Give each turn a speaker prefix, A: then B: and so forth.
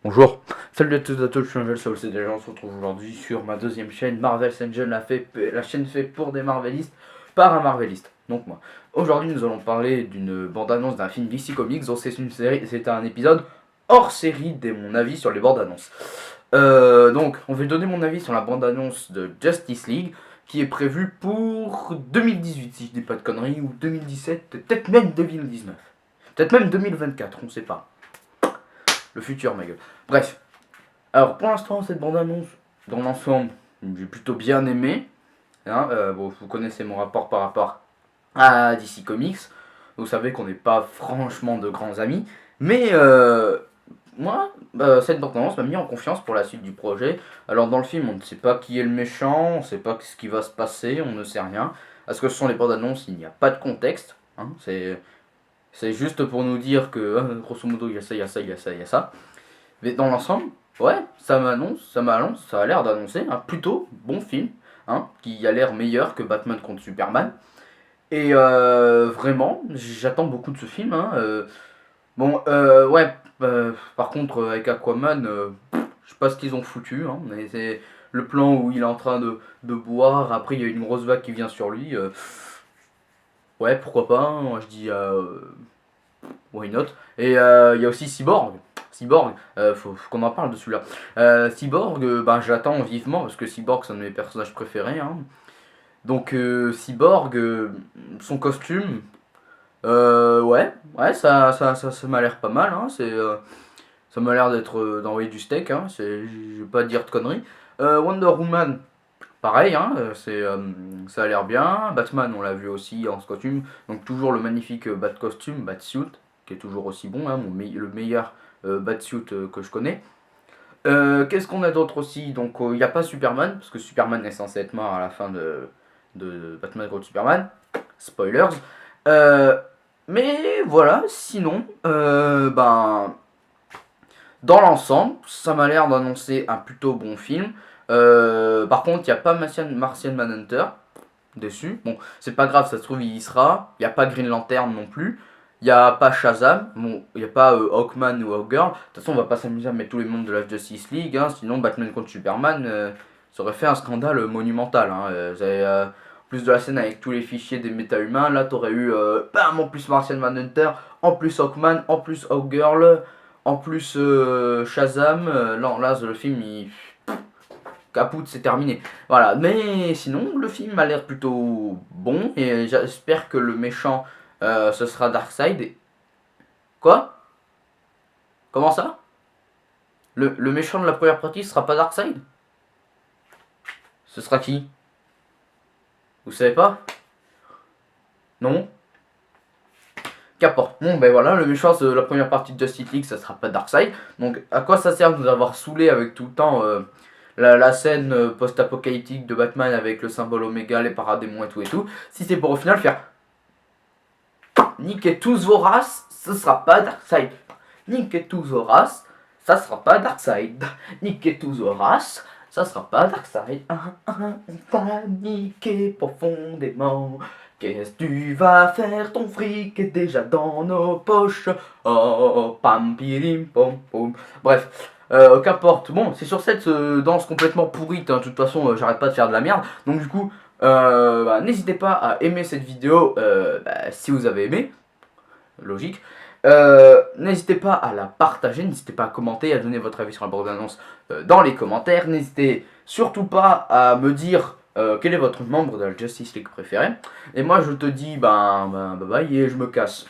A: Bonjour, salut à tous et à tous, je suis Angel Soul, c'est déjà on se retrouve aujourd'hui sur ma deuxième chaîne Marvel's Angel, la chaîne faite pour des Marvelistes, par un Marveliste, donc moi. Aujourd'hui nous allons parler d'une bande-annonce d'un film DC Comics, donc c'est une série, c'est un épisode hors série de mon avis sur les bandes-annonces. Donc on va donner mon avis sur la bande-annonce de Justice League, qui est prévue pour 2018 si je dis pas de conneries, ou 2017, peut-être même 2019, peut-être même 2024, on sait pas. Le futur ma gueule. Bref, alors pour l'instant, cette bande-annonce, dans l'ensemble, j'ai plutôt bien aimé. Hein, bon, vous connaissez mon rapport par rapport à DC Comics. Vous savez qu'on n'est pas franchement de grands amis. Mais moi, cette bande-annonce m'a mis en confiance pour la suite du projet. Alors dans le film, on ne sait pas qui est le méchant, on ne sait pas ce qui va se passer, on ne sait rien. Parce que ce sont les bandes-annonces, il n'y a pas de contexte. Hein, c'est juste pour nous dire que, grosso modo, il y a ça, il y a ça, il y a ça, il y a ça. Mais dans l'ensemble, ouais, ça a l'air d'annoncer un plutôt bon film, hein, qui a l'air meilleur que Batman contre Superman. Et vraiment, j'attends beaucoup de ce film. Hein, ouais, par contre, avec Aquaman, je sais pas ce qu'ils ont foutu, hein, mais c'est le plan où il est en train de boire, après il y a une grosse vague qui vient sur lui. Ouais, pourquoi pas, hein, moi je dis why not. Et il y a aussi Cyborg. Cyborg, faut qu'on en parle de celui-là. Cyborg, ben, j'attends vivement parce que Cyborg c'est un de mes personnages préférés. Hein. Donc Cyborg, son costume, ça m'a l'air pas mal. Hein. Ça m'a l'air d'être d'envoyer du steak. Hein. Je vais pas dire de conneries. Wonder Woman, pareil, hein, ça a l'air bien. Batman, on l'a vu aussi en ce costume. Donc toujours le magnifique Bat costume, Bat suit, qui est toujours aussi bon, hein, le meilleur Batsuit que je connais. Qu'est-ce qu'on a d'autre aussi? Donc il n'y a pas Superman, parce que Superman est censé être mort à la fin de Batman contre Superman. Spoilers. Euh, mais voilà, sinon, dans l'ensemble, ça m'a l'air d'annoncer un plutôt bon film. Par contre, il n'y a pas Martian Manhunter dessus. Bon, c'est pas grave, ça se trouve, il y sera. Il n'y a pas Green Lantern non plus. Il n'y a pas Shazam. Bon, il n'y a pas Hawkman ou Hawkgirl. De toute façon, on va pas s'amuser à mettre tous les membres de la Justice League. Hein, sinon, Batman contre Superman, ça aurait fait un scandale monumental. Hein. Vous avez, plus de la scène avec tous les fichiers des méta-humains. Là, t'aurais eu bam, en plus Martian Manhunter, en plus Hawkman, en plus Hawkgirl, en plus Shazam. Là, le film, il capoute, c'est terminé. Voilà, mais sinon, le film a l'air plutôt bon et j'espère que le méchant, ce sera Darkseid. Quoi? Comment ça? Le méchant de la première partie, ce sera pas Darkseid? Ce sera qui? Vous savez pas? Non? Qu'importe. Bon, ben voilà, le méchant de la première partie de Justice League, ça sera pas Darkseid. Donc, à quoi ça sert de nous avoir saoulé avec tout le temps la scène post-apocalyptique de Batman avec le symbole Oméga, les paradémons et tout, si c'est pour au final faire niquez tous vos races, ce sera pas Darkseid. Niquez tous vos races, ça sera pas Darkseid. Niquez tous vos races, ça sera pas Darkseid. On va niquer profondément. Qu'est-ce que tu vas faire? Ton fric est déjà dans nos poches. Oh, pam, pirim, pom, pom. Bref. Qu'importe. Bon, c'est sur cette danse complètement pourrite. Hein. De toute façon, j'arrête pas de faire de la merde. Donc, du coup, n'hésitez pas à aimer cette vidéo si vous avez aimé. Logique. N'hésitez pas à la partager, n'hésitez pas à commenter, à donner votre avis sur la bande-annonce dans les commentaires. N'hésitez surtout pas à me dire quel est votre membre de la Justice League préféré. Et moi je te dis bye bye et je me casse.